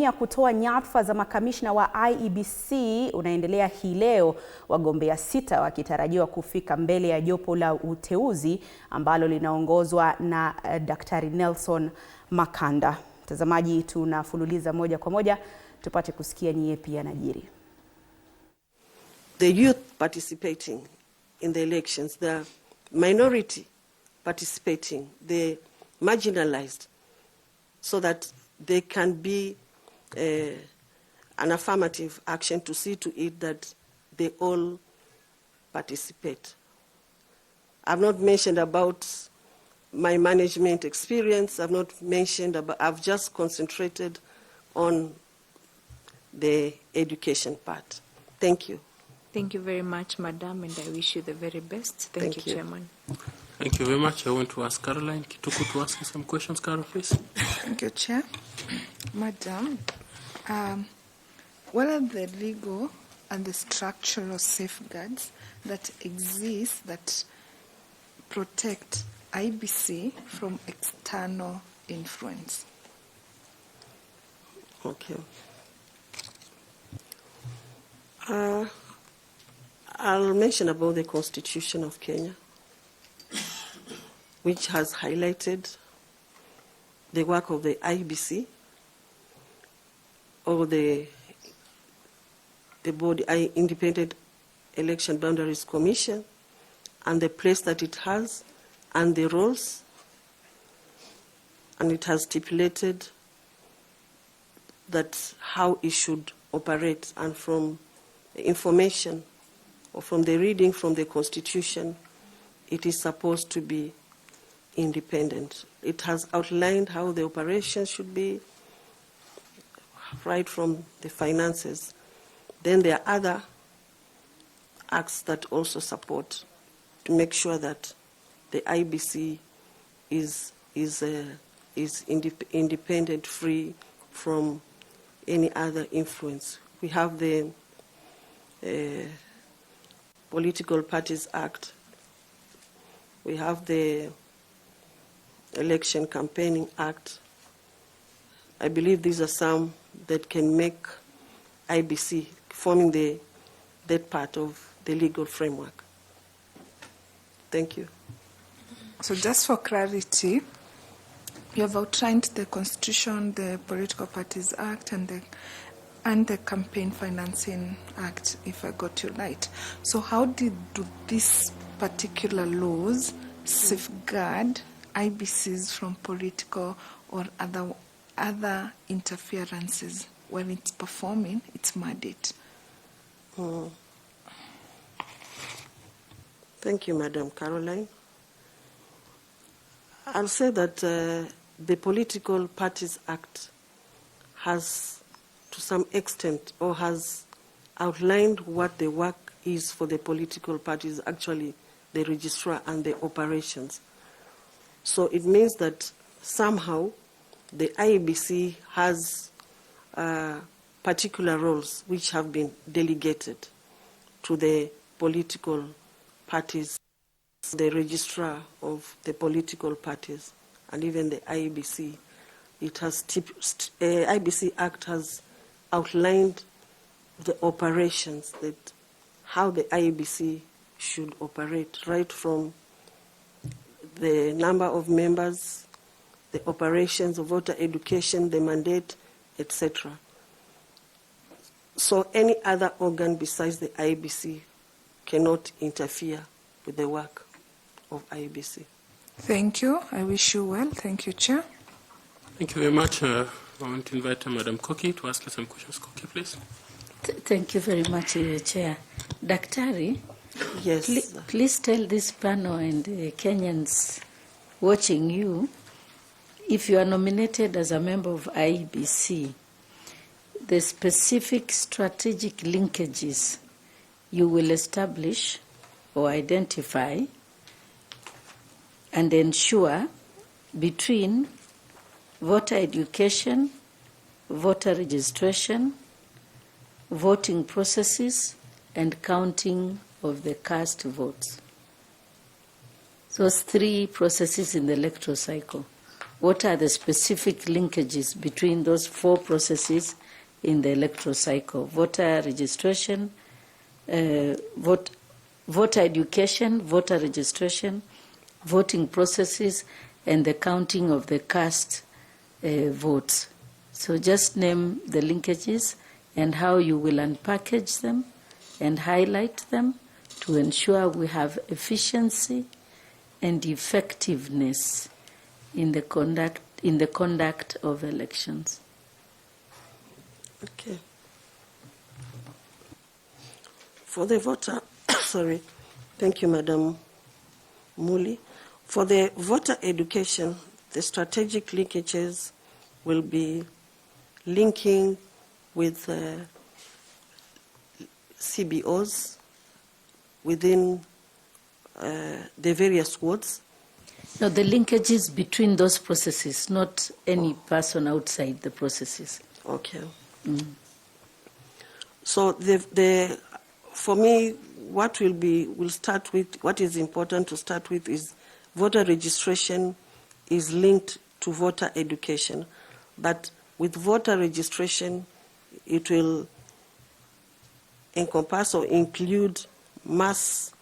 Ya kutoa nyadhifa za makamishna wa IEBC unaendelea hii leo, wagombea 6 wakitarajiwa kufika mbele ya jopo la uteuzi ambalo linaongozwa na Daktari Nelson Makanda. Mtazamaji, tunafululiza moja kwa moja tupate kusikia ni yepi yanajiri. The youth participating in the elections, the minority participating, the marginalized, so that they can be an affirmative action to see to it that they all participate. I've not mentioned about my management experience. I've not mentioned about, I've just concentrated on the education part. Thank you. Thank you very much, Madam, and I wish you the very best. Thank you, Chairman. Thank you very much. I want to ask Caroline Kituku to ask you some questions. Carol, please. Thank you, Chair. Madam, what are the legal and the structural safeguards that exist that protect IEBC from external influence? Okay. I'll mention about the Constitution of Kenya, which has highlighted the work of the IEBC or the body, Independent Election Boundaries Commission, and the place that it has and the roles, and it has stipulated that how it should operate, and from the information or from the reading from the Constitution, it is supposed to be independent. It has outlined how the operation should be, right from the finances. Then there are other acts that also support to make sure that the IEBC is independent, free from any other influence. We have the Political Parties Act. We have the Election Campaigning Act. I believe these are some that can make IEBC forming that part of the legal framework. Thank you. So just for clarity, you have outlined the Constitution, the Political Parties Act, and the Campaign Financing Act, if I got you right. So how do these particular laws safeguard IEBCs from political or other interferences when it's performing its mandate? Thank you, Madam Caroline. I'll say that the Political Parties Act has, to some extent, or has outlined what the work is for the political parties, actually the registrar and the operations. So it means that somehow the IEBC has particular roles which have been delegated to the political parties, the registrar of the political parties, and even the IEBC. It has IEBC Act has outlined the operations, that how the IEBC should operate, right from the number of members, the operations of voter education, the mandate, etc. So any other organ besides the IEBC cannot interfere with the work of IEBC. Thank you. I wish you well. Thank you, Chair. Thank you very much. I want to invite Madam Koki to ask you some questions. Koki, please. Thank you very much, Chair. Daktari, yes. Please tell this panel and Kenyans watching you, if you are nominated as a member of IEBC, the specific strategic linkages you will establish or identify and ensure between voter education, voter registration, voting processes, and counting of the cast votes. Those 3 processes in the electoral cycle. what are the specific linkages between those 4 processes in the electoral cycle: voter registration, voter education, voter registration, voting processes, and the counting of the cast votes. So just name the linkages and how you will unpackage them and highlight them to ensure we have efficiency and effectiveness in the conduct of elections. Okay. For the voter, sorry, thank you, Madam Muli. For the voter education, the strategic linkages will be linking with CBOs within the various wards. No, the linkages between those processes, not any person outside the processes. Okay. So for me, what is important to start with is voter registration is linked to voter education. But with voter registration, it will encompass or include mass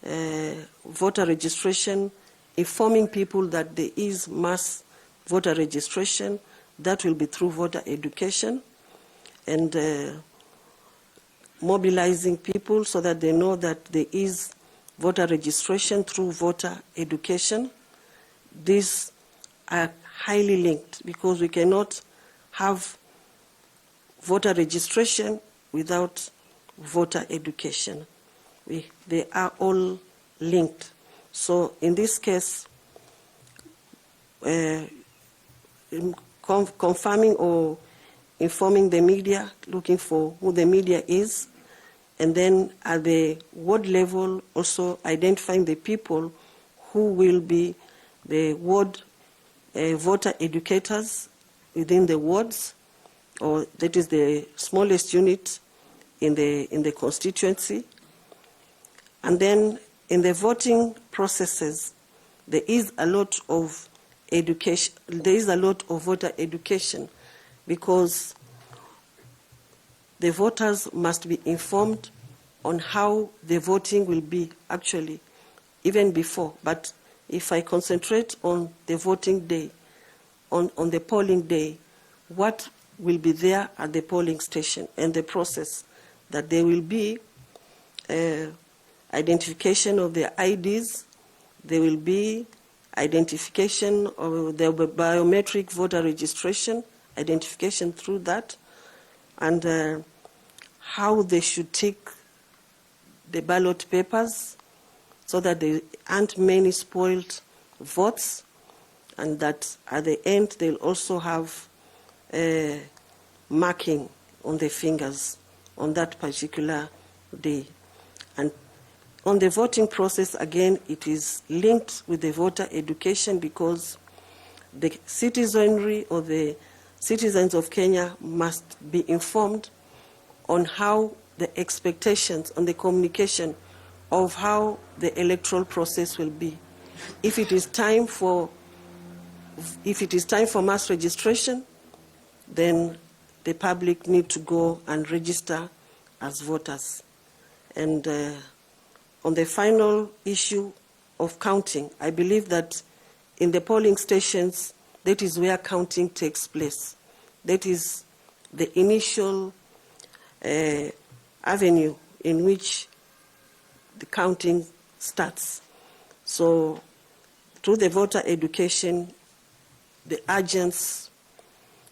voter registration, informing people that there is mass voter registration. That will be through voter education, and mobilizing people so that they know that there is voter registration through voter education. These are highly linked because we cannot have voter registration without voter education. They are all linked. So in this case, confirming or informing the media, looking for who the media is, and then at the ward level also identifying the people who will be the ward voter educators within the wards, or that is the smallest unit in the constituency. And then in the voting processes, there is a lot of education. There is a lot of voter education because the voters must be informed on how the voting will be actually, even before. But if I concentrate on the voting day, on the polling day, what will be there at the polling station and the process, that there will be identification of their IDs, there will be identification of the biometric voter registration, identification through that, and how they should take the ballot papers so that there aren't many spoiled votes, and that at the end they'll also have marking on the fingers on that particular day. And on the voting process, again, it is linked with the voter education because the citizenry or the citizens of Kenya must be informed on how the expectations, on the communication of how the electoral process will be. If it is time for mass registration, then the public need to go and register as voters. And on the final issue of counting, I believe that in the polling stations, that is where counting takes place. That is the initial avenue in which the counting starts. So through the voter education, the agents,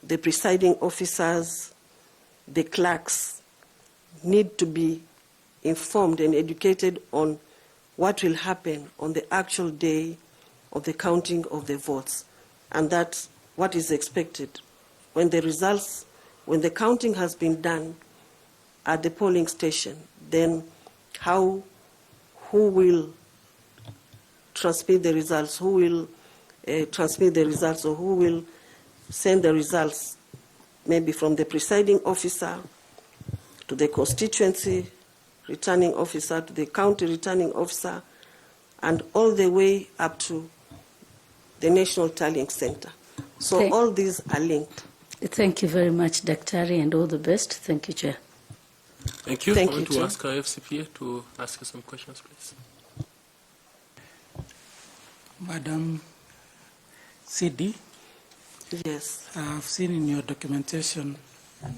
the presiding officers, the clerks need to be informed and educated on what will happen on the actual day of the counting of the votes. And that's what is expected. When the counting has been done at the polling station, then who will transmit the results, who will transmit the results, or who will send the results, maybe from the presiding officer to the constituency returning officer to the county returning officer, and all the way up to the National Tallying Center. So all these are linked. Thank you very much, Daktari, and all the best. Thank you, Chair. Thank you. Thank I want you, to Chair. ask our FCPA to ask you some questions, please. Madam CD, Yes. I've seen in your documentation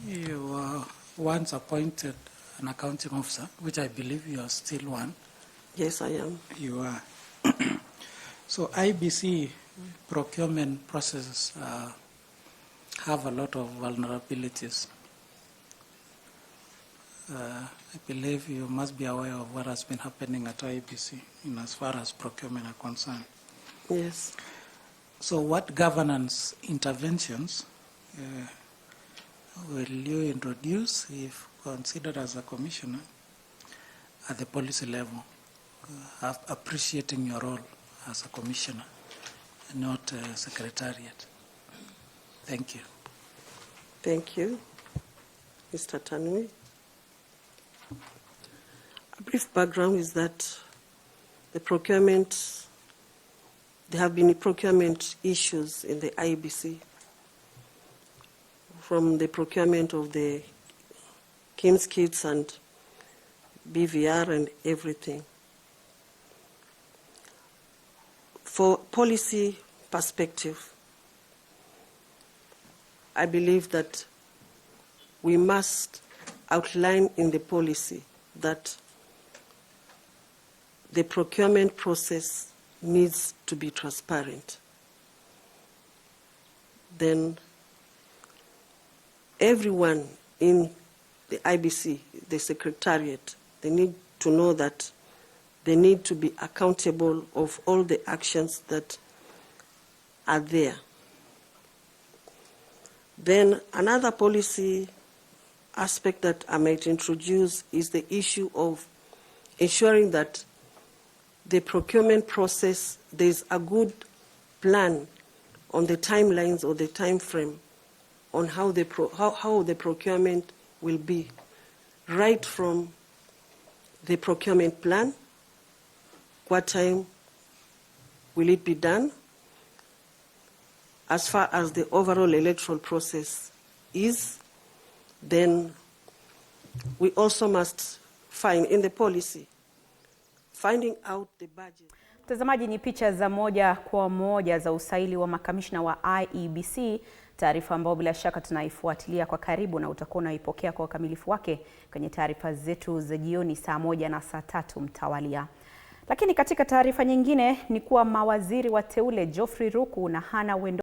you were once appointed an accounting officer, which I believe you are still one. Yes, I am. You are. So IBC procurement processes have a lot of vulnerabilities. I believe you must be aware of what has been happening at IEBC in as far as procurement are concerned. Yes. So what governance interventions will you introduce if considered as a commissioner at the policy level, appreciating your role as a commissioner and not a secretariat? Thank you. Thank you, Mr. Tanui. A brief background is that there have been procurement issues in the IEBC, from the procurement of the Kim's kits and BVR and everything. For policy perspective, I believe that we must outline in the policy that the procurement process needs to be transparent. Then everyone in the IBC, the secretariat, they need to know that they need to be accountable of all the actions that are there. Then another policy aspect that I might introduce is the issue of ensuring that the procurement process, there's a good plan on the timelines or the time frame on how the procurement will be, right from the procurement plan, what time will it be done, as far as the overall electoral process is. Then we also must find in the policy, finding out the budget. Mtazamaji, ni picha za moja kwa moja za usaili wa makamishna wa IEBC, taarifa ambayo bila shaka tunaifuatilia kwa karibu na utakuwa unaipokea kwa ukamilifu wake kwenye taarifa zetu za jioni saa 1 na saa 3 mtawalia. Lakini katika taarifa nyingine ni kuwa mawaziri wateule Geoffrey Ruku na Hana Wendo